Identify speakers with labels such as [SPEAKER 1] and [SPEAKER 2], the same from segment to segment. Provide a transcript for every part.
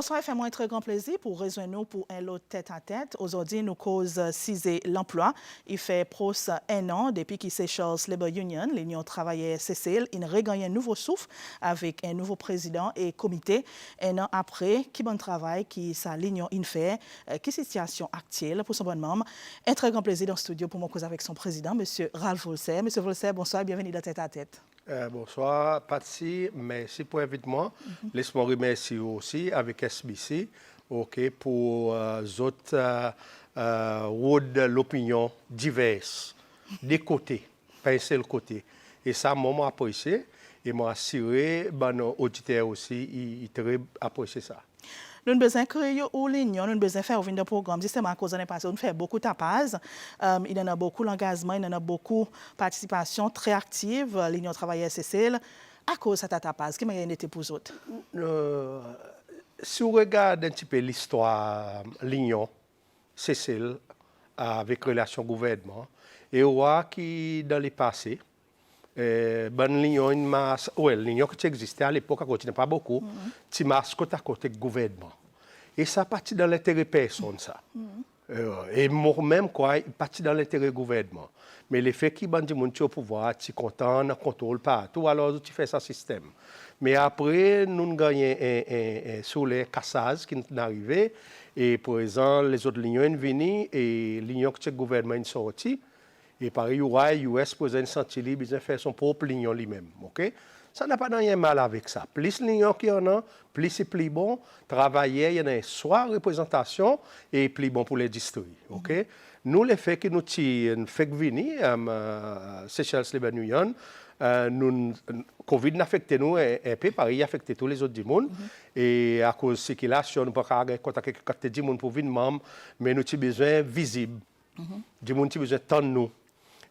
[SPEAKER 1] Bonsoir, fait-moi un très grand plaisir pour rejoindre nous pour un lot tête-à-tête. Aujourd'hui, nous cause ciser l'emploi. Il fait pros un an depuis que Seychelles Labour Union, l'Union travaillée Cécile, il regagne un nouveau souffle avec un nouveau président et comité. Un an après, qui bon travail, qui sa l'Union fait, qui situation actuelle pour son bon membre. Un très grand plaisir dans le studio pour me causer avec son président, M. Ralph Volser. M. Volser, bonsoir, bienvenue dans tête-à-tête.
[SPEAKER 2] Bonsoir, Patsy. Merci pour l'invitation. Laisse-moi remercier aussi avec SBC pour autres de l'opinion diverse, des côtés, pas un seul côté. Et ça, moi, j'ai apprécié et m'a assuré, nos auditeurs aussi, ils très apprécié ça.
[SPEAKER 1] Nous avons besoin de créer une ligne, nous avons besoin de faire un programme. Justement, à cause de l'année passée, on fait beaucoup de tapage. Il y en a beaucoup d'engagement, il y en a beaucoup de participation très active. L'Union travaillée SCCL. À cause de cette tapage, qu'est-ce qu'il y a été pour vous autres?
[SPEAKER 2] Si on regarde un petit peu l'histoire de l'Union SCCL avec relation gouvernement, et on voit que dans le passé, l'union qui existait à l'époque, elle continue pas beaucoup, tu marches côte à côté avec le gouvernement. Et ça partit dans l'intérêt personne, ça. Et moi-même, quoi, il partit dans l'intérêt gouvernement. Mais le fait qu'il y ait des gens au pouvoir, tu es content, on contrôle partout, alors tu fais ça système. Mais après, nous gagnons sur les cassages qui sont arrivés, et par exemple, les autres lignes sont venues, et l'union que le gouvernement est sorti. Et pareil, l'US président senti libre, il fait son propre ligne lui-même. Okay? Ça n'a pas rien mal avec ça. Plus l'union qu'il y en a, plus c'est plus bon. Travailler, il y en a soit représentation et plus bon pour les districts. Okay? Nous, les faits que nous fait venir, Seychelles Labour Union, Covid n'a affecté nous un peu, pareil, il a affecté tous les autres du monde. Et à cause de la circulation, nous ne pouvons pas contacter du monde pour venir membre, mais nous avons besoin visible. Du monde qui besoin de nous.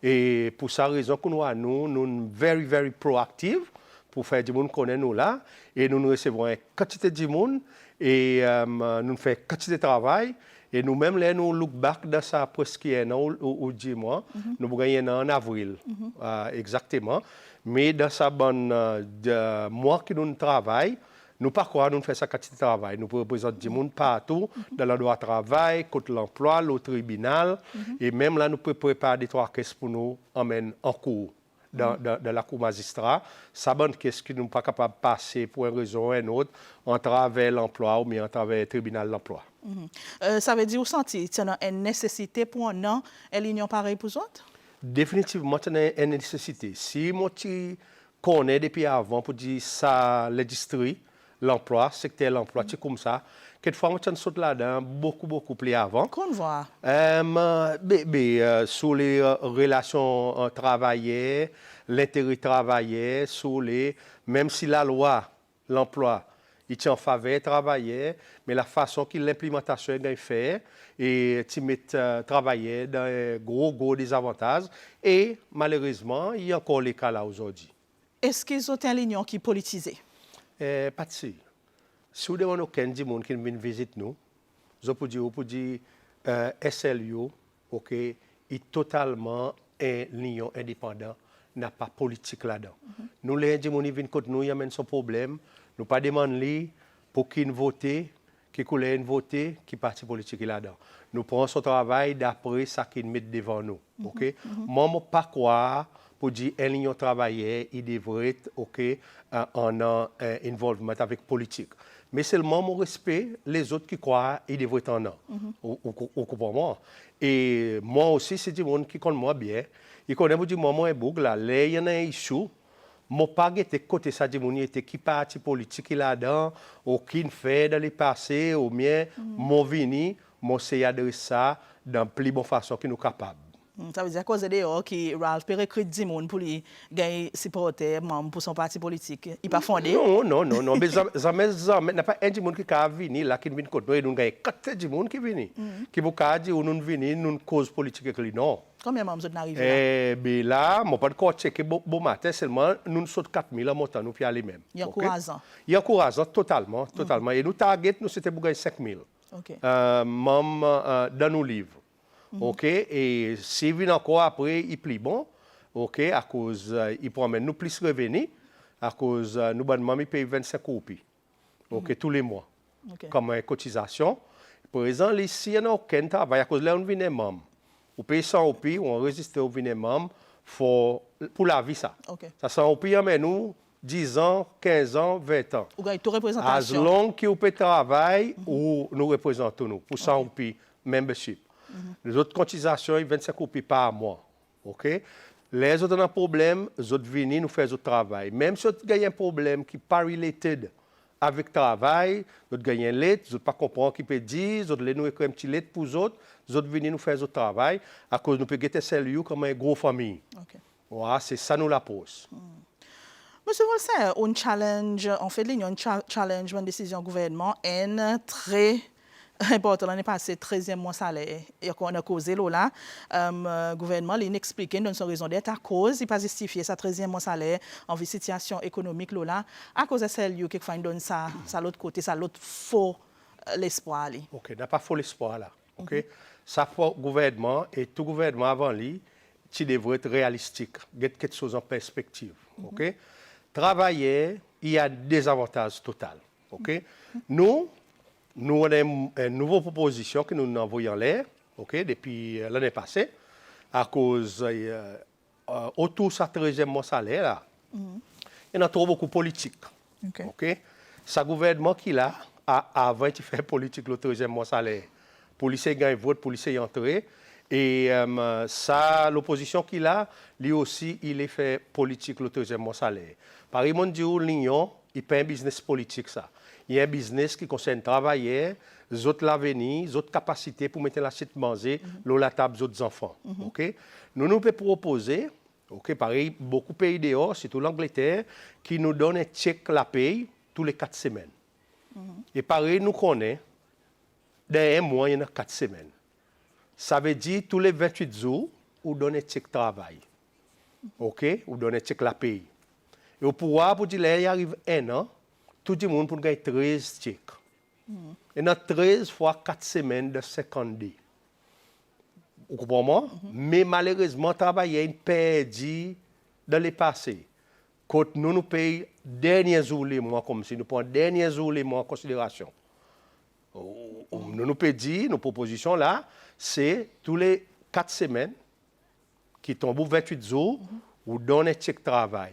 [SPEAKER 2] Et pour cette raison que nous sommes very, very proactifs pour faire du monde connaître nous là. Et nous recevons une quantité de monde et nous faisons une quantité de travail. Et nous-mêmes, là, nous look back dans ça presque un an ou 10 mois. Nous gagnons en avril, exactement. Mais dans ça bonne mois que nous travaillons, nous pas quoi, nous faisons ça quantité de travail. Nous représentons du monde partout, dans le droit de travail, contre l'emploi, le tribunal. Et même là, nous pouvons préparer des 3 caisses pour nous emmener en cours dans la cour magistrat. Ça bonne caisse que nous ne sommes pas capables de passer pour une raison ou une autre en travers l'emploi ou bien en travers le tribunal de l'emploi.
[SPEAKER 1] Ça veut dire, vous sentez qu'il y a une nécessité pour un an, et l'union pareil pour vous autres?
[SPEAKER 2] Définitivement, il y a une nécessité. Si moi, tu connais depuis avant pour dire ça, les districts, l'emploi, secteur de l'emploi, c'est comme ça. Quelquefois, moi, je saute là-dedans beaucoup plus avant.
[SPEAKER 1] Qu'on voit?
[SPEAKER 2] Sur les relations travaillées, l'intérêt travaillé, même si la loi, l'emploi, il tient en faveur travailler, mais la façon que l'implémentation est faite, et tu mets travailler dans gros désavantages. Et malheureusement, il y a encore les cas là aujourd'hui.
[SPEAKER 1] Est-ce qu'ils ont une ligne qui est politisée?
[SPEAKER 2] Patsy, si vous avez aucun monde qui vient visiter nous, je peux dire SLU, est totalement un ligne indépendant, n'a pas politique là-dedans. Nous, les gens qui viennent contre nous, il y a son problème. Nous pas demander pour qu'ils votent, qui coulent voter, qui parti politique là-dedans. Nous prenons son travail d'après ça qu'ils mettent devant nous. Okay? Moi, je ne pas croire pour dire un ligne travailleur, il devrait être en involvement avec politique. Mais seulement mon respect, les autres qui croient, ils devraient être en pour moi. Et moi aussi, c'est du monde qui connaît moi bien. Il connaît du moment un boucle là, il y en a un issue. Mon pas était côté ça du monde qui parti politique là-dedans, ou qui fait dans le passé, ou bien mon vini, mon c'est adresser ça dans plus bonne façon que nous capables.
[SPEAKER 1] Ça veut dire cause d'ailleurs que Ralph peut recruter du monde pour lui gagner supporter pour son parti politique. Il pas fondé.
[SPEAKER 2] Non. Mais jamais n'a pas un du monde qui a venu là qui vient contre nous et nous gagne 4 du monde qui vient. Qui vous a dit ou nous venir nous cause politique avec lui non.
[SPEAKER 1] Combien de membres sont arrivés
[SPEAKER 2] là? Ben là, moi pas de quoi checker bon matin seulement nous sommes 4000 en montant nous puis aller même.
[SPEAKER 1] Il y a encourageant.
[SPEAKER 2] Il y a encourageant totalement. Et nous target nous c'était pour gagner 5000. OK. Membres dans nos livres. OK, et s'il vient encore après, il plie bon. OK, à cause il promène nous plus revenus à cause nous bonnement il paye 25 roupies. OK, tous les mois. comme une cotisation. Par exemple, ici, il n'y a aucun travail à cause de là, on vient membre. On paye 100 roupies, on enregistre au vient membre pour la vie. Ça 100 roupies, mais nous, 10 ans, 15 ans, 20 ans.
[SPEAKER 1] Ou gagne toute représentation.
[SPEAKER 2] As long que vous pouvez travailler, ou nous représentons nous, pour 100 roupies, membership. Les autres cotisations, 25 roupies par mois. OK? Les autres ont un problème, les autres viennent nous faire le travail. Même si vous avez un problème qui n'est pas related avec le travail, vous avez une lettre, vous ne pas comprendre qui peut dire, vous avez nous écrire une petite lettre pour les autres viennent nous faire le travail à cause nous pouvons être comme une grosse famille. Voilà, c'est ça nous la pose.
[SPEAKER 1] Monsieur Volser, un challenge, en fait, il y a un challenge, une décision du gouvernement, est très important. L'année passée, 13e mois salaire. Et on a causé là, le gouvernement l'a expliqué, dans son raison d'être, à cause, il n'a pas justifié sa 13e mois salaire en situation économique là, à cause de celle qui fait donne ça, l'autre côté, ça l'autre faux l'espoir.
[SPEAKER 2] OK, n'a pas faux l'espoir là. OK? Ça faut gouvernement et tout gouvernement avant lui, qui devrait être réalistique, mettre quelque chose en perspective. OK? Travailler, il y a des avantages totaux. OK? Nous, on a une nouvelle proposition que nous envoyons en l'air, OK, depuis l'année passée, à cause autour de sa 13e mois salaire, là, il y a trop beaucoup de politique. OK? Ce gouvernement qui a, avant de faire politique le 13e mois salaire, policier gagne vote, policier entré, et ça, l'opposition qu'il a, lui aussi, il est fait politique le 13e mois salaire. Par exemple, l'Union, il pas un business politique, ça. Il y a un business qui concerne travailleurs, les autres l'avenir, les autres capacités pour mettre l'assiette manger, la table des autres enfants. Okay? Nous pouvons proposer, pareil, beaucoup de pays dehors, surtout l'Angleterre, qui nous donne un chèque la paye tous les 4 semaines. Et pareil, nous connaissons, dans un mois, il y en a 4 semaines. Ça veut dire tous les 28 jours, on donne un chèque travail. OK? On donne un chèque la paye. Et au pouvoir, pour dire, là, il arrive un an, tout le monde peut gagner 13 chèques. Et dans 13 fois 4 semaines de 50 jours. Vous comprenez? Mais malheureusement, travailler une perdu dans le passé. Quand nous payons derniers jours les mois, comme si nous prenons derniers jours les mois en considération. Nous payons, nos propositions là, c'est tous les 4 semaines qui tombent aux 28 jours, ou donne un chèque travail.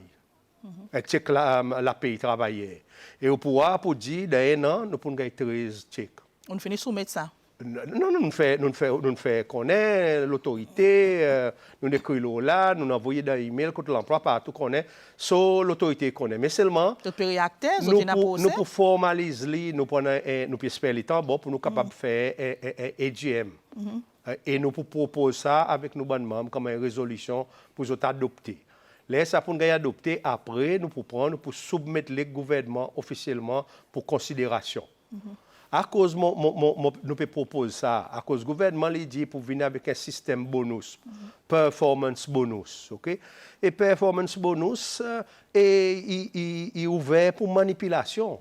[SPEAKER 2] Un chèque la paye travailler. Et au pouvoir, pour dire, dans un an, nous pouvons gagner 13 chèques.
[SPEAKER 1] On finit soumettre ça?
[SPEAKER 2] Non, nous faisons connaître l'autorité, nous écrivons là, nous envoyons dans l'email contre l'emploi partout qu'on est, so l'autorité connaît. Mais seulement, nous pouvons formaliser, nous pouvons faire le temps pour nous capables de faire un AGM. Et nous pouvons proposer ça avec nos bonnes membres comme une résolution pour nous adopter. Là, ça pour nous adopter, après, nous pouvons soumettre le gouvernement officiellement pour considération. À cause, nous pouvons proposer ça, à cause du gouvernement l'a dit pour venir avec un système bonus, performance bonus. Okay? Et performance bonus est ouvert pour manipulation.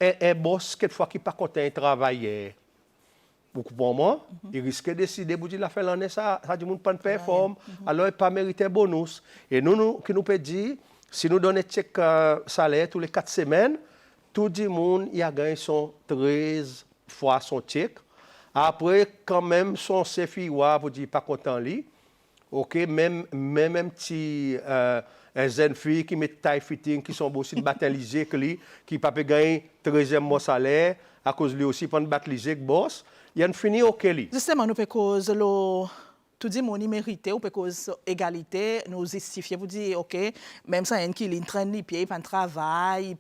[SPEAKER 2] Un boss, quelquefois, qui n'est pas content de travailler, pour moi, il risque de décider pour dire la fin de l'année, ça dit que pas performe, alors il n'a pas mérité un bonus. Et nous pouvons dire, si nous donnons un chèque salaire tous les 4 semaines, tout le monde a gagné son 13 fois son chèque. Après, quand même, son CFI pour dire pas content lui. OK, même un petit jeune fille qui met taille fitting, qui sont aussi baptisés que lui, qui pas gagner 13e mois salaire, à cause de lui aussi pas baptisé que boss. Il y a fini OK lui.
[SPEAKER 1] Justement, nous peut cause tout dit mon mérité ou peut cause égalité nous justifier pour dire OK même ça un qui traîne les pieds il pas travail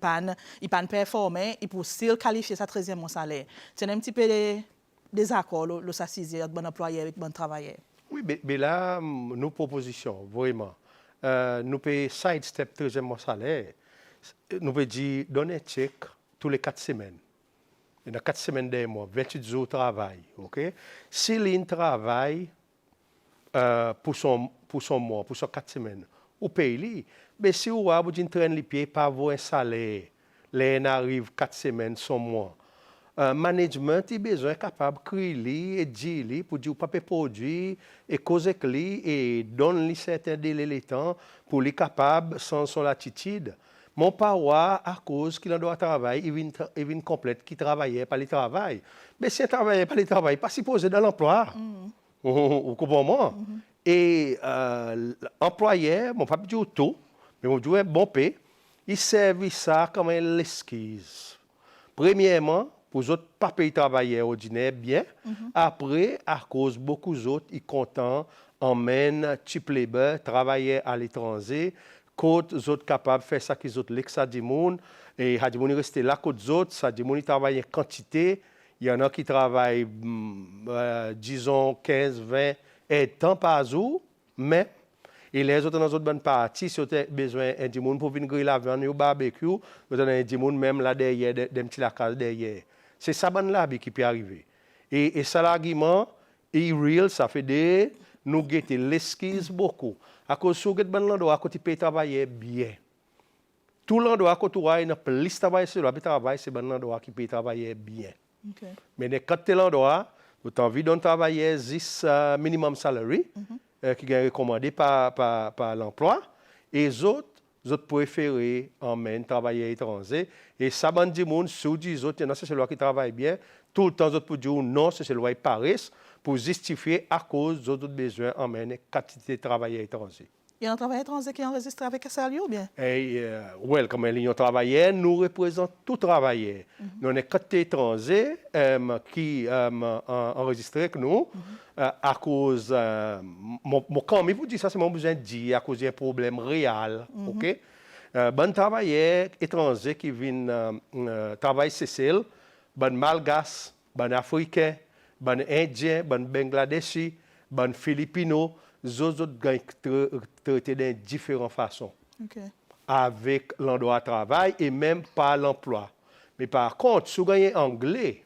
[SPEAKER 1] il pas performer il peut still qualifier sa 13e mois salaire c'est un petit peu des accords le s'assiser avec bon employé avec bon travailleur.
[SPEAKER 2] Oui mais là nos propositions vraiment nous peut sidestep 13e mois salaire nous peut dire donner chèque tous les 4 semaines. Il y a 4 semaines d'un mois 28 jours de travail OK si l'in travaille pour son mois, pour son 4 semaines, au pays, mais si vous avez un train de pied, pas avoir un salaire, là, arrive 4 semaines, son mois. Management, il a besoin capable de créer et dire pour dire pas produire et causer que lui et donner certains délais de temps pour lui capable sans son attitude Mon paroi, à cause qu'il en doit travailler, il vient complète qui travaillait par le travail. Mais si un travaillait par le travail, pas supposé dans l'emploi. Vous comprenez? Et l'employeur, mon pas du tout, mais mon dit bon paie, il servait ça comme une l'esquisse. Premièrement, pour les autres, pas payer travailler ordinaire bien. Après, à cause beaucoup d'autres, ils contents, emmènent cheap labor, travailler à l'étranger, côte les autres capables de faire ça qu'ils autres l'exa du monde et ha du monde rester là côte les autres, ça du monde travaille en quantité. Il y en a qui travaillent disons 15, 20 et temps par jour, mais et les autres dans les autres bonnes parties, si vous avez besoin d'un monde pour venir griller la viande ou barbecue, vous avez un monde même là derrière, des petits lacages derrière. C'est ça bonne là qui peut arriver. Et ça l'argument, est real, ça fait des nous guetter l'esquisse beaucoup. À cause de ce l'endroit à côté peut travailler bien. Tout l'endroit à côté il y a plus de travail sur le travail, c'est bon endroit qui peut travailler bien.
[SPEAKER 1] Okay.
[SPEAKER 2] Mais quand tu es l'endroit, vous avez envie de travailler 10 minimum salary, qui est recommandé par l'emploi, et les autres préfèrent emmèner travailler étranger. Et ça, ben, du monde, sous les autres, il y en a c'est celui qui travaille bien. Tout le temps, les autres pour dire non, c'est celui qui paresse, pour justifier à cause des autres besoins emmèner quantité de travail étranger.
[SPEAKER 1] Il y a un travail étranger qui est enregistré avec un salaire ou bien?
[SPEAKER 2] Oui, comme l'Union travailleur, nous représentons tout travailleur. Nous avons 4 étrangers qui enregistrés avec nous à cause. Quand je vous dis ça, c'est mon besoin de dire, à cause d'un problème réel. OK? Bon travailleur étranger qui viennent travailler Cécile, bon malgache, bon africain, bon indien, bon bangladeshi, bon filipino. Les autres gagnent traités de différentes façons.
[SPEAKER 1] Okay.
[SPEAKER 2] Avec l'endroit de travail et même par l'emploi. Mais par contre, si vous gagnez anglais,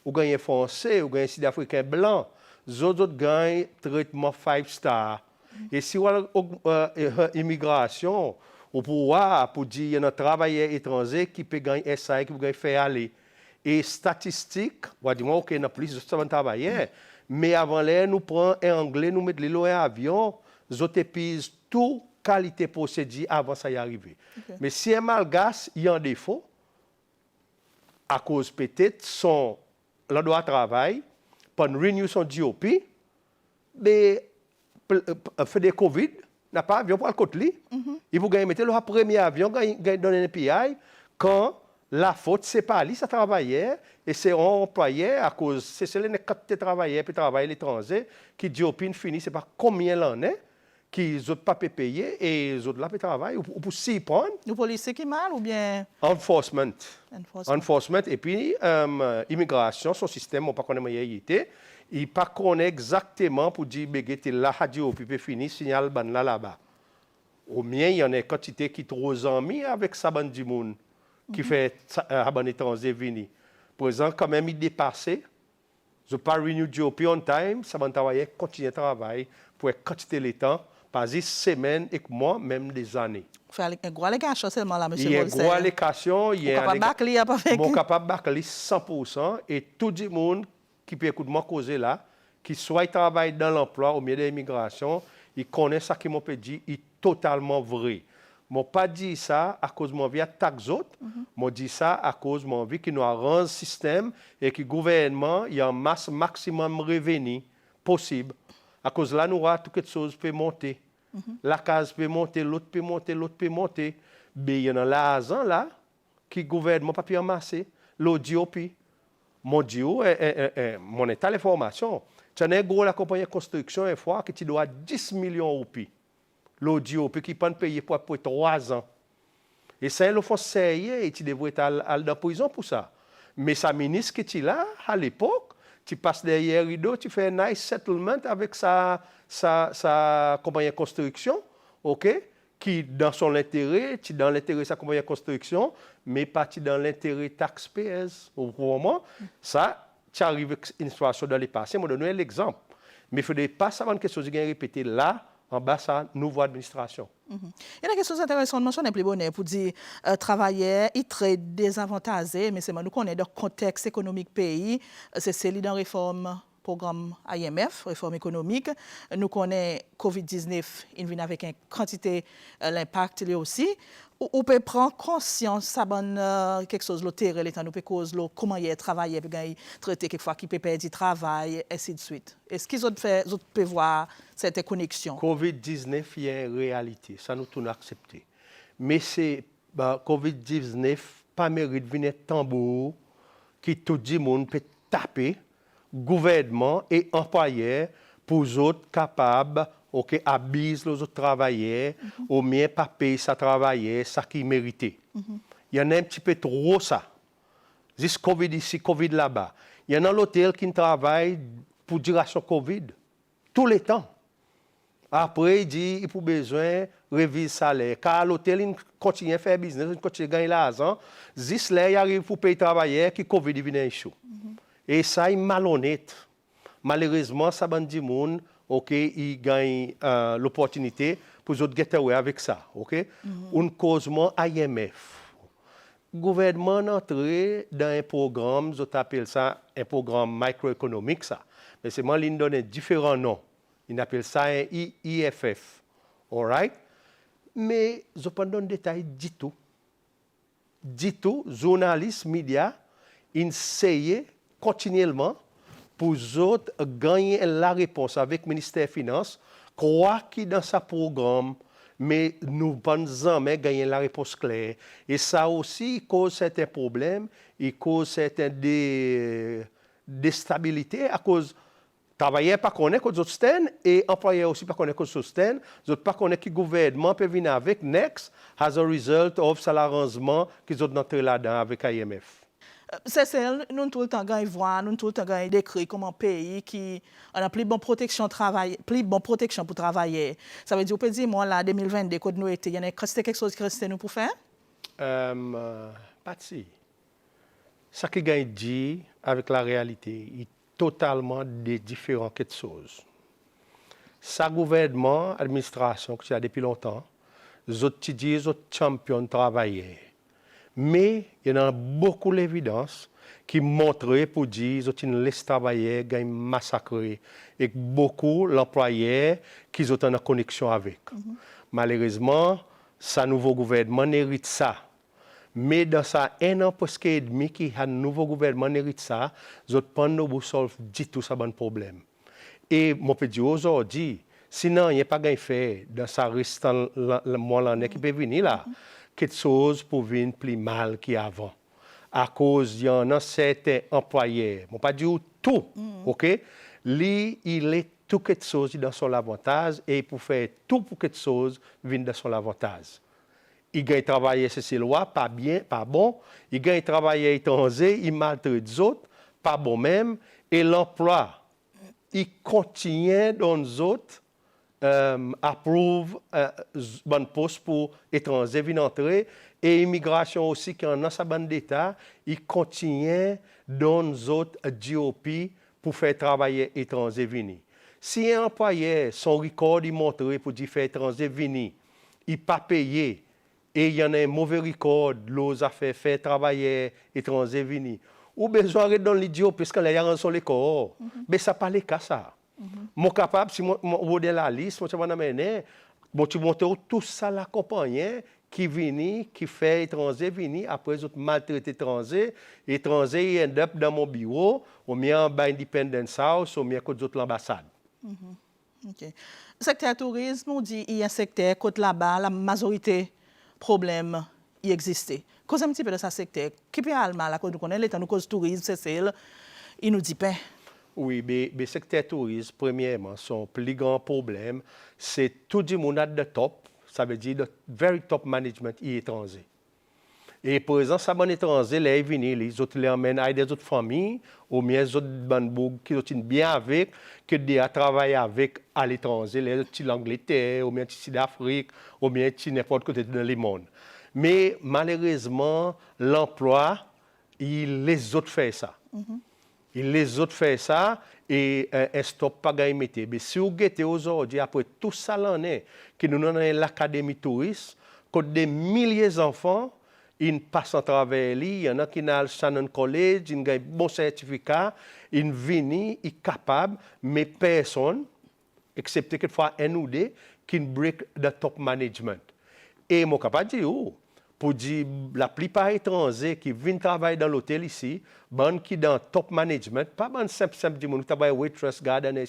[SPEAKER 2] ou gagnez français, ou gagnez sud-africain blanc, les autres gagnent traitement 5 stars. Et si vous avez immigration, vous pouvez dire qu'il y a un travailleur étranger qui peut gagner SAE, qui peut gagner faire aller. Et statistique, vous allez dire, OK, il y a plus de travailleurs. Mais avant l'air, nous prenons un anglais, nous mettons l'eau en avion, nous épuisons toute qualité procédure avant ça y arriver. Okay. Mais si un malgache, il y a un défaut, à cause peut-être son l'endroit de travail, pour renew son DOP, mais fait des Covid, n'a pas avion pour le côté. Il vous gagne mettre le premier avion, gagne donner un PI, quand la faute, c'est pas lui, ça travaillait, et c'est un employeur, à cause, c'est les quatre travailleurs, puis travailler à l'étranger, qui dit au fini, c'est pas combien l'en est, qui n'ont pas payé, et les autres là, travaillent, ou pour s'y prendre.
[SPEAKER 1] Le policier qui mal, ou bien?
[SPEAKER 2] Enforcement. Et puis, immigration, son système, on ne connaît pas comment il ne connaît pas exactement pour dire, que là, radio, puis fini, signal, ban là-bas. Au mien, il y en a une quantité qui est trop amis avec sa bande du monde. Qui fait un bon étranger venir. Par exemple, quand même, il dépassait, je pas renew job on time, ça va travailler, continuer à travailler pour quantité de temps, pas 10 semaines et mois, même des années.
[SPEAKER 1] Il y a une grosse allocation seulement là, monsieur.
[SPEAKER 2] Il y a une grosse allocation, il y a capable de bâcler 100% et tout le monde qui peut écouter moi causer là, qui soit travaille dans l'emploi au milieu de l'immigration, il connaît ça qui m'a dit, il est totalement vrai. Je n'ai pas dit ça à cause de mon vie à taxe autres. Je dis ça à cause de mon vie qui nous arrange le système et que le gouvernement il y a un masse maximum de revenus possible. À cause de là, nous avons toutes les choses peut monter. La case peut monter, l'autre peut monter, l'autre peut monter. Mais il y en a l'argent là que le gouvernement n'a pas pu amasser. L'audio, mon Dieu, mon état d'information. Tu as un gros la compagnie de construction une fois que tu dois 10 millions de roupies. L'audio, puis qui peut payer pour 3 ans. Et ça, il faut sérieux et tu devrais être dans la prison pour ça. Mais sa ministre qui est là, à l'époque, tu passes derrière rideau, tu fais un nice settlement avec sa compagnie de construction, OK? Qui, dans son intérêt, tu dans l'intérêt de sa compagnie de construction, mais pas dans l'intérêt taxpayers. Au moment, ça, tu arrives à une situation dans le passé. Je vais donner l'exemple. Mais il ne faudrait pas savoir quelque chose qui est répété là, en bas, ça, nouvelle administration.
[SPEAKER 1] Il y a quelque chose d'intéressant de mentionner plus bonnet pour dire travailleurs, ils très désavantagés, mais c'est nous connaissons le contexte économique pays, c'est dans réforme programme IMF, réforme économique. Nous connaissons COVID-19, il vient avec une quantité, l'impact lui aussi. on peut prendre conscience, ça bonne quelque chose, le terrain, l'état, nous peut cause, comment il travaille, puis traiter quelquefois qui peut perdre du travail, et ainsi de suite. Est-ce qu'ils ont fait, vous pouvez voir cette connexion?
[SPEAKER 2] COVID-19 y est une réalité, ça nous tout accepter. Mais c'est COVID-19 pas mérite de venir tambour qui tout le monde peut taper, gouvernement et employeurs pour les autres capables OK, abuse les autres travailleurs, au mieux pas payer ça travailler, ça qui méritait. Il y en a un petit peu trop ça. This Covid ici, Covid là-bas. Il y en a l'hôtel qui travaille pour duration Covid, tous les temps. Après, il dit qu'il a besoin de réviser le salaire. Car l'hôtel, il continue à faire business, il continue à gagner l'argent. This là, il arrive pour payer travailleurs qui Covid vient chaud. Et ça, il est malhonnête. Malheureusement, ça va dire monde. OK, ils gagnent l'opportunité pour les autres get away avec ça. OK? Un causement IMF. Le gouvernement est entré dans un programme, je t'appelle ça un programme microéconomique, ça. Mais c'est moi qui donne différents noms. Ils appellent ça un IFF. All right? Mais je ne peux pas donner de détails du tout. Du tout, journalistes, médias, ils essayent continuellement pour les autres gagner la réponse avec le ministère des Finances, croient qu'il dans ce programme, mais nous ne jamais gagner la réponse claire. Et ça aussi cause certains problèmes, il cause certaines déstabilités à cause travailleurs pas connaître que autres et employeurs aussi pas connaître que autres les autres pas connaître que le gouvernement peut venir avec next as a result of ça l'arrangement qu'ils ont entré là-dedans avec IMF.
[SPEAKER 1] C'est celle, nous tout le temps voir, nous tout le temps décrit comme un pays qui a plus bonne protection travail, plus bonne protection pour travailler. Ça veut dire, on peut dire, moi, là, 2022, quand nous étions, il y en a quelque chose qui restait nous pour faire?
[SPEAKER 2] Pas si. Ce qui gagne dit avec la réalité est totalement différent quelque chose. Ça gouvernement, administration, qui a depuis longtemps, les autres disent, les autres champions travailleurs. Mais il y en a beaucoup d'évidence qui montrent pour dire que les travailleurs gagnent massacrés et beaucoup d'employeurs qui ont en connexion avec. Malheureusement, ce nouveau gouvernement hérite ça. Mais dans ça, un an presque et demi qui a un nouveau gouvernement hérite ça, ils ont pas de résoudre du tout ce bon problème. Et moi, je peux dire aujourd'hui, sinon, il n'y a pas de fait dans ça restant le mois l'année qui peut venir là. Quelque chose pour venir plus mal qu'avant. À cause, il y en a certains employeurs, je ne vais pas dire tout, OK? Lui, il est tout quelque chose dans son avantage et pour faire tout pour quelque chose, vient dans son avantage. Il gagne travailler ces lois, pas bien, pas bon. Il gagne travailler étranger, il maltraite les autres, pas bon même. Et l'emploi, il continue dans les autres. Approuve bon poste pour étrangers venir entrer et immigration aussi qui en a sa bande d'État, il continue dans les autres GOP pour faire travailler étrangers venir. Si un employeur, son record il montre pour dire faire étranger venir, il pas payé et il y en a un mauvais record, l'os a fait travailler étranger venir, ou besoin de dans l'idiot parce que là il y a un seul record, mais ça pas le cas ça. Moi capable si moi de la liste moi tu vas amener bon tu montes tout ça la compagnie qui vient qui fait étranger venir après les autres maltraiter étranger end up dans mon bureau ou bien en Independence House ou bien côté autres l'ambassade.
[SPEAKER 1] OK. Secteur tourisme on dit il y a un secteur côté là-bas la majorité problème y existait. Cause un petit peu de ce secteur qui peut allemand là quand nous connaît l'état nous cause tourisme c'est il nous dit pas.
[SPEAKER 2] Oui, mais le secteur tourisme, premièrement, son plus grand problème, c'est tout le monde de top, ça veut dire le very top management étranger. Et par exemple, ça bon étranger, là, ils viennent, les autres les emmènent à des autres familles, ou bien les autres banboug qui sont bien avec, que déjà travaillent avec à l'étranger, les autres l'Angleterre, ou bien les d'Afrique, ou bien n'importe côté dans le monde. Mais malheureusement, l'emploi, les autres font ça. Et les autres font ça et un stop pas gagné. Mais si vous regardez aujourd'hui, après tout ça l'année, que nous avons l'académie touriste, que des milliers d'enfants, ils passent à travers lui, il y en a qui ont le Shannon College, ils ont un bon certificat, ils viennent, ils sont capables, mais personne, excepté quelquefois un ou deux, qui break the top management. Et je ne peux pas dire, pour dire la plupart étrangers qui viennent travailler dans l'hôtel ici, ban qui dans top management, pas ban simple du monde travaille waitress, gardener,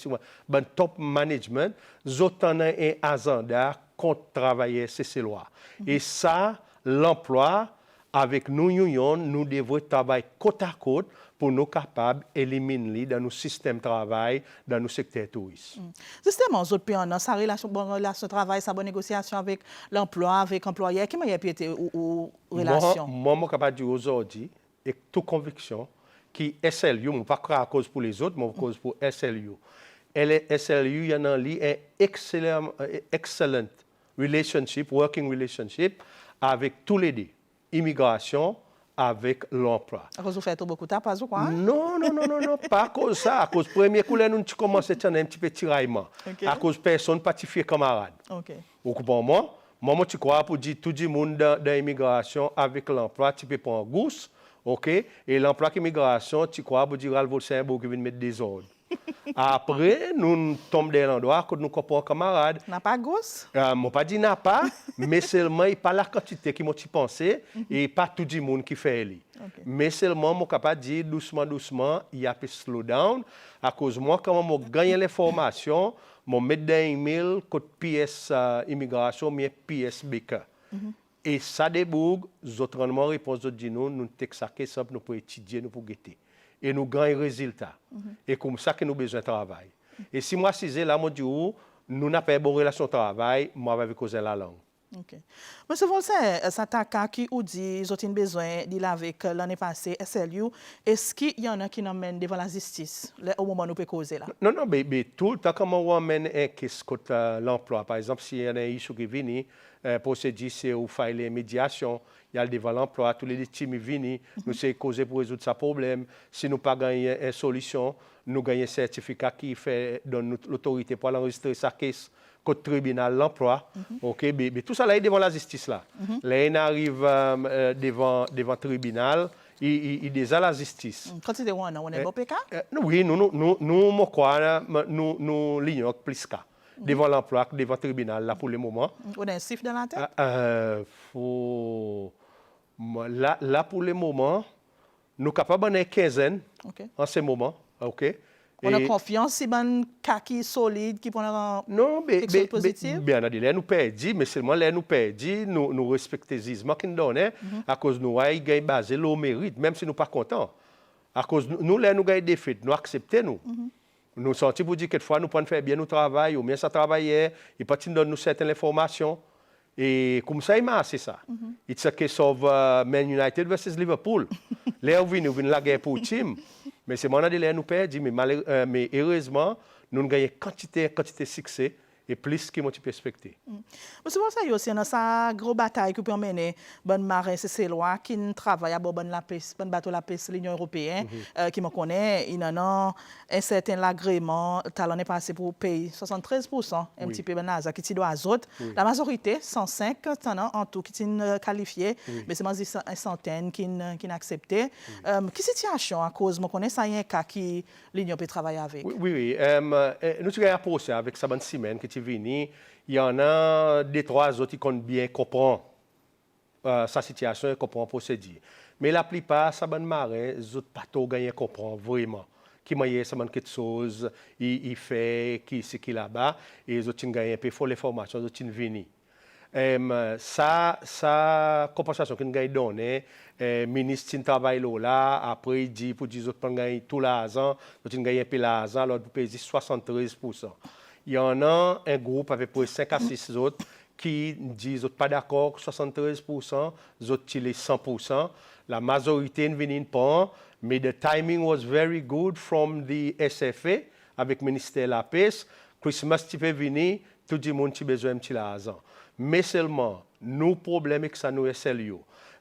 [SPEAKER 2] ban top management, autres en un agenda contre travailler c'est loi. Et ça l'emploi avec nous union, nous devons travailler côte à côte pour nous capables d'éliminer dans nos systèmes de travail, dans nos secteurs touristes.
[SPEAKER 1] Justement, vous avez sa relation de travail, sa bonne négociation avec l'emploi, avec l'employeur, comment il a pu être ou relation?
[SPEAKER 2] Moi, je suis capable de dire aujourd'hui, avec toute conviction, que SLU, je ne pas à cause pour les autres, mais à cause pour SLU. SLU, il y en a un excellent relationship, working relationship avec tous les deux. Immigration avec l'emploi.
[SPEAKER 1] À cause vous faites beaucoup de tapas ou quoi?
[SPEAKER 2] Non, pas à cause de ça. À cause premier coup, nous commençons à un petit peu de tiraillement.
[SPEAKER 1] Okay.
[SPEAKER 2] À cause de personne pas de camarade.
[SPEAKER 1] OK.
[SPEAKER 2] Vous comprenez? Moi, tu crois pour dire tout le monde dans l'immigration avec l'emploi, tu peux prendre gousse, OK? Et l'emploi l'immigration, tu crois pour dire que c'est un beau qui vient mettre des ordres. Après, nous tombons dans l'endroit que nous comprenons camarades.
[SPEAKER 1] N'a pas gosse?
[SPEAKER 2] Je ne pas dit n'a pas, mais seulement il n'y a pas la quantité qui m'a pensé et pas tout le monde qui fait. Okay. Mais seulement, je suis capable de dire doucement, il y a un peu slow down. À cause de moi, quand je gagne l'information, je mets dans l'email code PS immigration, mais PS BK. Et ça débouge, les autres rendements réponse de nous, nous texaquer ça pour nous étudier, nous pour guetter. Et nous gagnons résultat. Et comme ça que nous avons besoin de travail. Et si moi, si là, moi, nous n'avons pas une bonne relation de travail, moi, je vais causer la langue.
[SPEAKER 1] OK. Monsieur Voltaire, ça t'a qui ou dit qu'ils ont besoin de avec l'année passée, SLU. Est-ce qu'il y en a qui nous mènent devant la justice au moment où nous pouvons causer là?
[SPEAKER 2] Non, mais tout le temps, comment on amène un caisse contre l'emploi. Par exemple, s'il y a un issue qui vient, procédure, c'est où faire les médiations, il y a devant l'emploi, tous les teams viennent, nous essayons de causer pour résoudre ce problème. Si nous pas gagné une solution, nous gagnons un certificat qui fait donne l'autorité pour enregistrer sa caisse contre le tribunal l'emploi. OK, mais tout ça là est devant la justice là. Là, il arrive devant le tribunal, il déjà la justice.
[SPEAKER 1] Quand c'est on est BOPK?
[SPEAKER 2] Oui, nous lignons plus qu'à. Devant l'emploi, devant le tribunal, là, pour le moment.
[SPEAKER 1] On a un chiffre dans la tête?
[SPEAKER 2] Là, pour le moment, nous sommes capables d'une quinzaine en ce moment. Okay.
[SPEAKER 1] On a confiance si un cas qui est solide, qui peut avoir quelque chose de positif?
[SPEAKER 2] Bien, là, nous perdons, mais seulement là, nous perdons, nous respectons les gisements qu'ils nous donnent, à cause de nous, ils gagnent basé le mérite, même si nous ne sommes pas contents. À cause de nous, là, nous gagnons des faits, nous acceptons. Nous sentons pour dire que fois nous pouvons faire bien notre travail, ou bien ça travailler, et pas nous donner certaines informations. Et comme ça, il m'a c'est ça. It's a case of Man United versus Liverpool. Là, nous venons la guerre pour le team. Mais c'est mon là nous perdons, mais heureusement, nous gagnons quantité de succès et plus que moi tu peux expecter.
[SPEAKER 1] Monsieur Voltaire, il y a aussi une grosse bataille qui peut mener bon marin c'est loi qui travaille à bon la pêche, bon bateau la pêche l'Union européenne qui me connaît, il en a un certain agrément, talon est passé pour payer 73% un petit peu NASA qui ti doit azote. La majorité 105 en tout qui est qualifié, mais c'est une centaine qui n'accepté. Quelle situation à cause me connaît ça y a un cas qui l'Union peut travailler avec?
[SPEAKER 2] Oui. Nous avons approché avec Saban Simen qui il y en a des trois autres qui comptent bien comprendre sa situation et comprendre la procédure. Mais la plupart, ça bonne marée, les autres pas tout gagner comprendre vraiment. Qui m'a ça quelque chose, il fait qui c'est qui là-bas et les autres gagnent un peu faut l'information, les autres viennent. Ça compensation qu'on gagne donné, ministre qui travaille là, après il dit pour dire autres gagner tout l'argent, d'autres gagnent un peu l'argent, l'autre paye 73%. Il y en a un groupe avec 5 à 6 autres qui disent pas d'accord 73%, les autres les 100%. La majorité ne viennent pas, mais the timing was very good from the SFA avec le ministère de la Paix. Christmas tu peux venir, tout le monde a besoin de l'argent. Mais seulement, nous problème avec ça nous SLU.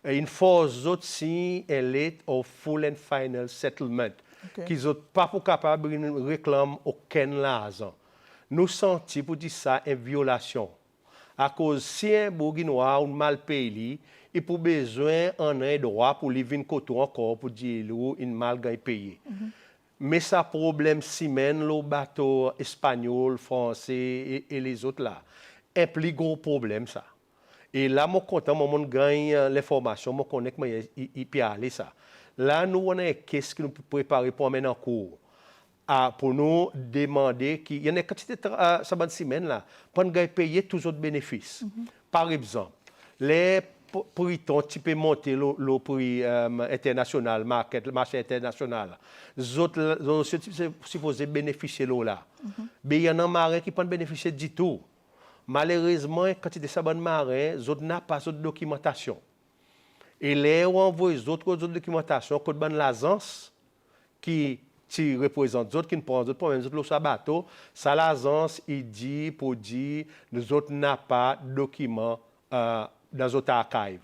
[SPEAKER 2] Une force autres si elle est au full and final settlement, qui sont pas capable de réclamer aucun argent. Nous sentons pour dire ça une violation. À cause si un Bourguinois ou mal payé, il a besoin en un droit pour lui venir côté encore pour dire qu'il mal payé. Mais ça problème si mène le bateau espagnol, français et les autres là. Un plus gros problème ça. Et là, je suis content, je gagne l'information, je connais que il peut aller ça. Là, nous, on a qu'est-ce que nous pouvons préparer pour amener en cours. Pour nous demander qu'il y a une quantité de cette semaine là, pour nous payer tous les autres bénéfices. Par exemple, les prix tu peux monter le prix international, le marché international. Les autres sont supposés bénéficier de là. Mais il y en a marins qui ne peuvent pas bénéficier du tout. Malheureusement, quand il y a des marins, les autres n'ont pas de documentation. Et les on envoie les autres documentations, quand il y a l'agence qui représente les autres, qui ne prend les autres problèmes, les autres sur bateau, ça l'agence, il dit, pour dire, nous autres n'avons pas de documents dans les autres archives.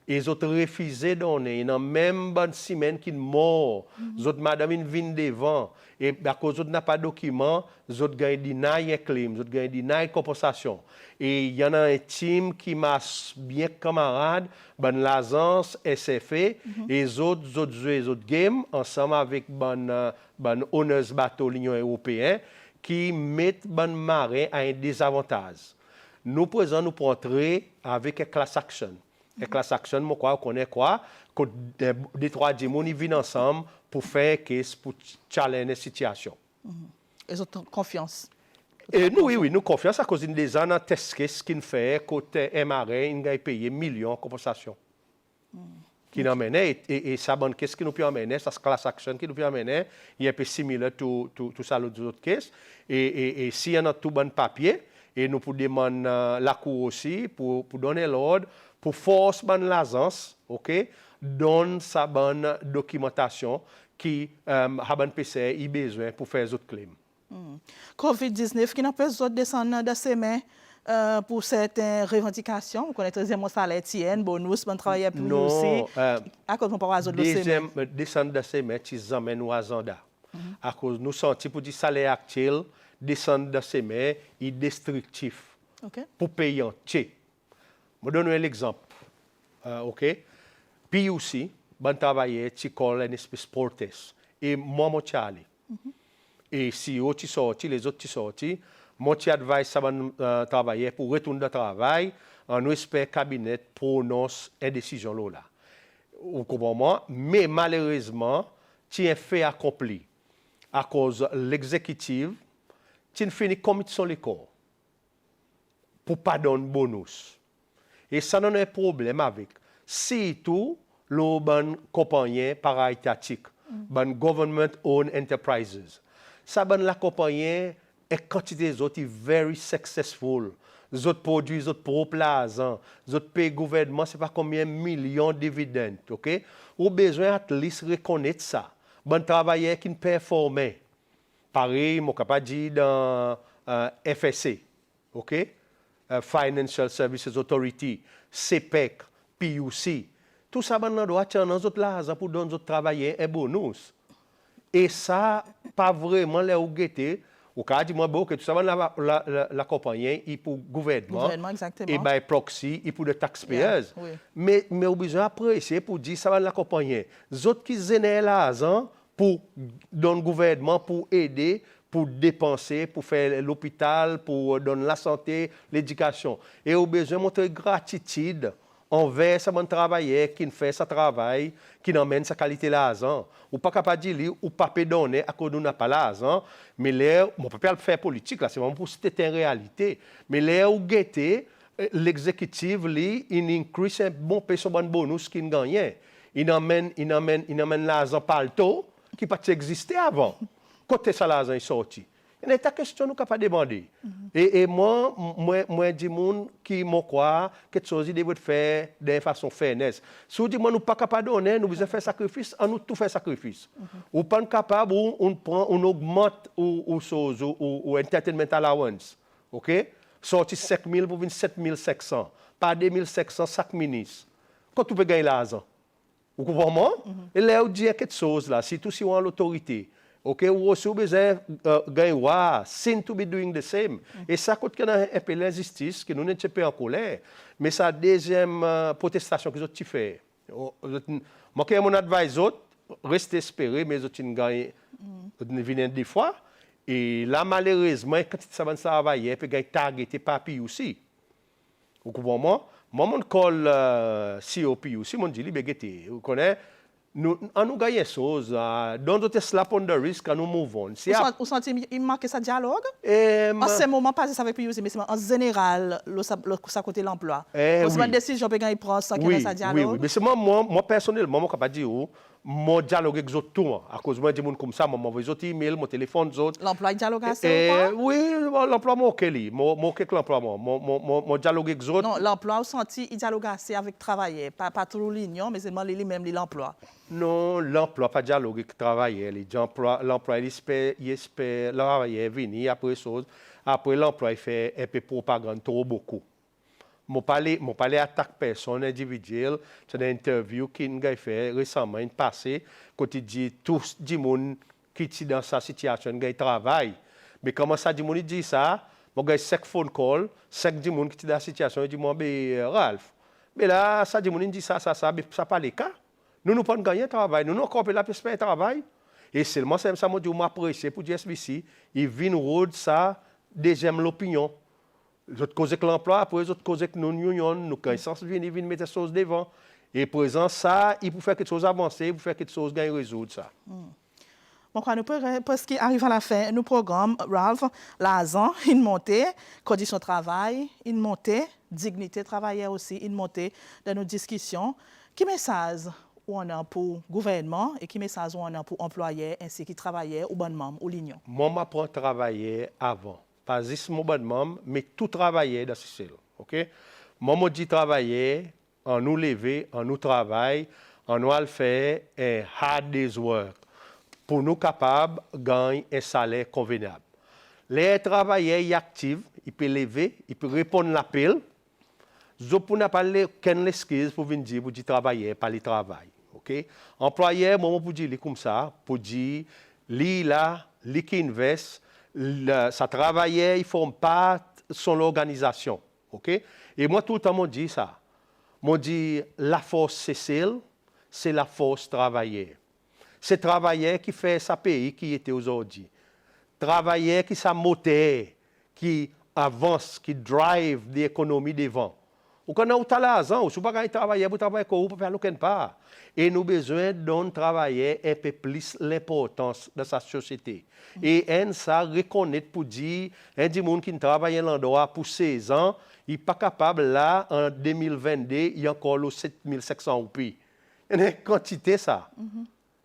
[SPEAKER 2] Et les autres refusé de donner. Il y a même bonne semaine qui mort. Les autres madame ils viennent devant. Et à cause de n'a pas de documents, les autres gagnent deny claim, les autres gagnent deny compensation. Et il y en a un team qui m'a bien camarade, ben l'agence SFA, et les autres jouent les autres games ensemble avec ben Honors Bateau l'Union européenne qui mettent ben marin à un désavantage. Nous présents nous pour entrer avec un class action. Et class action, moi, on connaît quoi? Que des trois démons, ils viennent ensemble pour faire case, pour challenger la situation.
[SPEAKER 1] Ils ont confiance.
[SPEAKER 2] Et nous, oui, nous confiance à cause des ans, test case qui fait côté MRA, ils ont payé millions de compensation. Qui nous amène, et ça, bonne caisse qui nous peut amener, ça, class action qui nous peut amener, il y a un peu similaire tout ça, les autres caisses. Et s'il y en a tout bon papier, et nous pouvons demander la cour aussi pour donner l'ordre, pour force l'agence, ok, donne sa bonne documentation qui a bon PCI a besoin pour faire les autres claims.
[SPEAKER 1] COVID-19 qui n'a pas besoin de descendre dans ses mains pour certaines revendications. Vous connaissez très bien mon salaire TN, bonus, bon travail plus aussi. À cause de pas
[SPEAKER 2] deuxième descendre dans ses mains, tu amènes au agenda. À cause nous senti pour dire salaire actuel descendre dans ses mains, il est destructif. Pour payer en tché. Je donne un exemple. OK? PUC, bon travailler, tu colles un espèce de sportes. Et moi, je suis Et si tu sorti, les autres sorti, moi, je advise ça travailler pour retourner au travail. On espère cabinet prononce une décision là. Vous comprenez? Mais malheureusement, tu es fait accompli. À cause de l'exécutif, tu finis comme ils sont les corps. Pour pas donner bonus. Et ça n'a un problème avec. Si tout, le bon compagnie para-étatique, bon government-owned enterprises, ça bon la compagnie et quantité des autres est very successful. Les autres produits, les autres pro-plaisants, les autres pays gouvernement, c'est pas combien de millions de dividendes, ok? Ou besoin at least reconnaître ça. Bon travailleur qui performe. Pareil, mon capable dire dans FSC, ok? Financial Services Authority, CPEC, PUC. Tout ça, on doit attendre nos autres là pour donner aux travailleurs un bonus. Et ça, pas vraiment les ou guetter. Au cas du moi, que tout ça, la compagnie, il pour gouvernement, et by proxy, il pour les taxpayers.
[SPEAKER 1] Oui.
[SPEAKER 2] Mais au besoin apprécier pour dire ça va la compagnie. Les autres qui génèrent l'argent pour donner gouvernement, pour aider, pour dépenser, pour faire l'hôpital, pour donner la santé, l'éducation. Et au besoin de montrer gratitude envers ce travailleur qui fait ce travail, qui emmène sa qualité l'argent. Ou pas capable de dire, ou pas donner à cause de nous n'a pas l'argent, mais là, on ne peut pas le faire politique, là, c'est vraiment pour citer une réalité. Mais là, où guetter, l'exécutif, il increase un bon bonus qu'il gagne. Il emmène l'argent par le taux qui n'a pas existé avant. Côté ça, l'argent est sorti. Il y a ta question, nous ne pouvons pas demander. Et moi, je dis qui me croit que quelque chose devrait faire de façon fairness. Si vous dites, nous ne sommes pas capables de donner, nous devons faire sacrifice, on nous tout fait sacrifice. Ou pas capable, on augmente ou entertainment allowance. OK? Sorti 5 000 pour venir 7 500. Pas 2 500, 5 ministres. Quand tu peux gagner l'argent? Vous comprenez? Et là, on dit quelque chose là, si tout si on a l'autorité. Okay, ou aussi besoin gagner, seem to be doing the same. Et ça coûte qu'on a un peu l'injustice, que nous ne sommes pas en colère. Mais sa deuxième protestation que j'ai fait. Moi, qui mon advisor, restez espérés, mais je gagne, venez des fois. Et là, malheureusement, quand ça va travailler, puis gagner targeté papier aussi. Vous comprenez? Moi, mon call COPU, si mon dit, vous connaissez, nous gagnons des choses, dans notre slap on the wrist, quand nous mouvons.
[SPEAKER 1] Vous sentez, il manque ce dialogue?
[SPEAKER 2] Et,
[SPEAKER 1] En ce moment, pas ça avec PUC, mais en général, ça côté l'emploi. Vous
[SPEAKER 2] oui.
[SPEAKER 1] une décision que prend sans qu'il y ait ce dialogue?
[SPEAKER 2] Oui. Mais c'est moi personnellement, je ne peux pas dire, moi dialogue avec les autres tout. À cause de moi, des gens comme ça, moi m'envoie des autres emails, mon téléphone, des autres.
[SPEAKER 1] L'emploi dialogue assez ou pas?
[SPEAKER 2] Oui, l'emploi, moi, ok, moi, ok, l'emploi, moi dialogue avec les autres.
[SPEAKER 1] Non, l'emploi, vous sentez, il dialogue assez avec travailler, pas tout l'union, mais c'est lui-même l'emploi.
[SPEAKER 2] Non, l'emploi, pas dialogue avec travailler. L'emploi, il espère, travailler, venir après chose. Après, l'emploi, il fait un peu propagande trop beaucoup. Je ne parle attaque personne individuelle. C'est une interview qu'il a fait récemment, une passée, quand il dit tout le monde qui est dans sa situation, il travaille. Mais comment ça, il dit ça? Il y a 5 phone calls, 5 gens qui sont dans la situation, il dit, moi, Ralph. Mais là, ça dit ça, ça pas le cas. Nous ne pouvons pas gagner travail, nous n'avons pas la perspective de travail. Et seulement, c'est ça, je m'apprécie pour GSBC, il vient road ça, deuxième l'opinion. Les autres causes que l'emploi, après les autres causes que nous unions, nous quand ils viennent mettre des choses devant. Et présent ça, il faut faire quelque chose avancer, il faut faire quelque chose gagner résoudre ça.
[SPEAKER 1] Bon, quand nous parce qu'il arrive à la fin, nous programme Ralph, l'argent, une montée, conditions de travail, une montée, dignité travailleur aussi, une montée dans nos discussions. Quel message on a pour le gouvernement et quel message on a pour employeurs ainsi que travailleurs ou bonnes membres ou l'union?
[SPEAKER 2] Moi, j'apprends à travailler avant. Pas juste mon bon membre, mais tout travailler dans ce ciel. OK? Moi, je dis travailler, en nous lever, en nous travailler, en nous faire un hard day's work pour nous capables de gagner un salaire convenable. Les travailleurs actifs, ils peuvent lever, ils peuvent répondre à l'appel. Je ne peux pas aucune excuse pour venir dire pour travailler, pas le travail. OK? Employeur, moi, je dis comme ça, pour dire, lui là, lui qui investe, ça travaillait, il ne forme pas son organisation. Okay? Et moi, tout le temps, je dis ça. Je dis, la force Cécile, c'est la force travailleur. C'est travailleur qui fait sa pays qui était aujourd'hui. Travailleur qui sa moteur, qui avance, qui drive l'économie devant. Ou quand on a l'argent, ou si vous ne travaillez pas, vous ne faire aucun pas. Et nous avons besoin d'un travailler un peu plus l'importance de sa société. Et ça reconnaître pour dire, un des gens qui travaille dans l'endroit pour 16 ans, il n'est pas capable là, en 2022, il y a encore 7500 roupies. Il y a une quantité ça.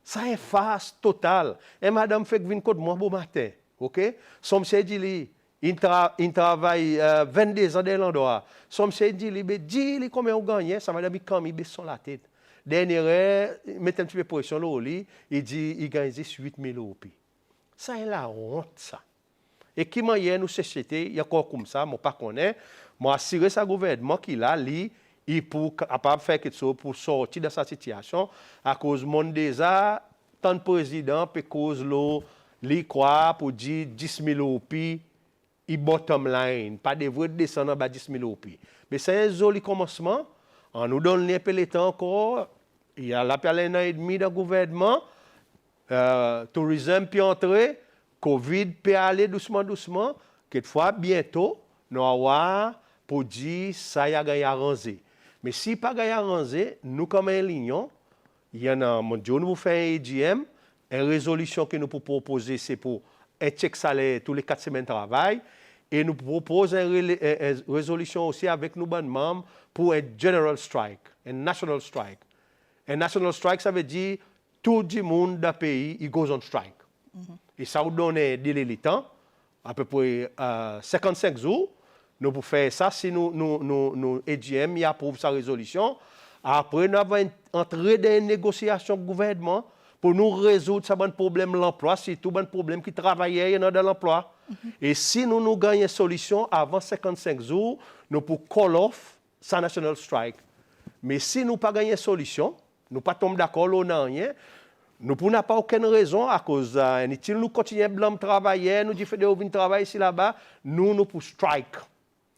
[SPEAKER 2] Ça est face totale. Et madame fait que vient de moi bon matin. OK? Son monsieur dit, il travaille 22 ans dans l'endroit. Son monsieur dit, combien on gagne, ça madame, il baisse sur la tête. Dernière, il met un petit peu de pression là au lit, il dit, il gagne 18 000 roupies. Ça est la honte, ça. Et qui m'a dit, nous, société, il y a encore comme ça, moi, pas connaît, moi, assurer sa gouvernement qu'il a, lui, il pour capable faire quelque chose pour sortir de sa situation, à cause du monde déjà, tant de présidents, pour cause l'eau, lui croit pour dire 10 000 roupies, il bottom line, pas de vrai descendre à 10 000 roupies. Mais c'est un joli commencement. On nous donne un peu de temps encore. Il y a l'appel un an et demi de gouvernement. Tourisme peut entrer. Covid peut aller doucement. Quelquefois, bientôt, nous allons pour dire ça y a gagné à ranger. Mais si pas gagné à ranger, nous, comme un lion, il y en a, mon Dieu, nous vous faisons un EGM. Une résolution que nous pouvons proposer, c'est pour un check salaire tous les 4 semaines de travail. Et nous proposons une résolution aussi avec nos bonnes membres pour un general strike, un national strike. Un national strike, ça veut dire tout le monde dans le pays, il goes on strike. Et ça vous donne un délai de temps, à peu près 55 jours. Nous pouvons faire ça si nous EGM il approuve sa résolution. Après, nous avons entré dans une négociation avec le gouvernement pour nous résoudre ce problème de l'emploi, c'est tout un problème qui travaillait dans l'emploi. Et si nous gagnons une solution avant 55 jours, nous pouvons call off sa national strike. Mais si nous pas gagné une solution, nous pas tombé d'accord, nous n'avons rien, nous n'avons pas aucune raison à cause de nous continuons à travailler, nous disons que nous travailler ici là-bas, nous pouvons strike.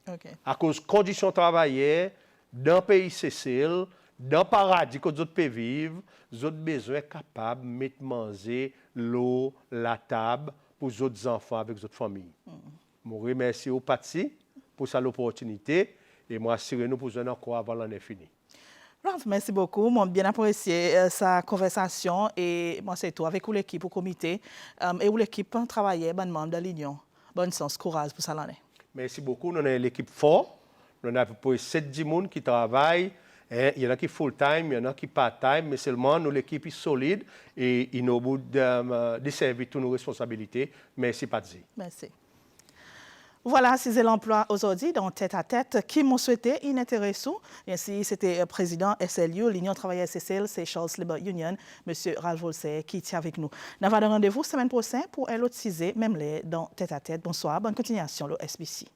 [SPEAKER 1] Okay.
[SPEAKER 2] À cause des conditions de travail, dans le pays Cécile, dans le paradis que les autres peuvent vivre, les autres besoin capables de mettre manger, l'eau, la table pour les autres enfants avec les autres familles. Je remercie au Patsy pour cette opportunité et moi, assurer nous pour jouer encore avant l'année finie.
[SPEAKER 1] Ralph, merci beaucoup. Moi, bien apprécié sa conversation et moi, c'est tout avec l'équipe, au comité et où l'équipe travaillait, bon membre de l'Union. Bonne chance, courage pour ça l'année.
[SPEAKER 2] Merci beaucoup. Nous avons une équipe forte. Nous avons à peu près 7-10 personnes qui travaillent. Il y en a qui full-time, il y en a qui part-time, mais seulement nous, l'équipe est solide et il nous bout de servir toutes nos responsabilités. Merci, Patsy.
[SPEAKER 1] Merci. Voilà, c'est l'emploi aujourd'hui dans Tête à Tête qui m'ont souhaité une intéressant. Ainsi, c'était le président SLU, l'Union travailleurs SSL, c'est Charles Labour Union, M. Ralph Volser, qui était avec nous. Nous avons un rendez-vous semaine prochaine pour un autre sujet, même dans Tête à Tête. Bonsoir, bonne continuation, le SBC.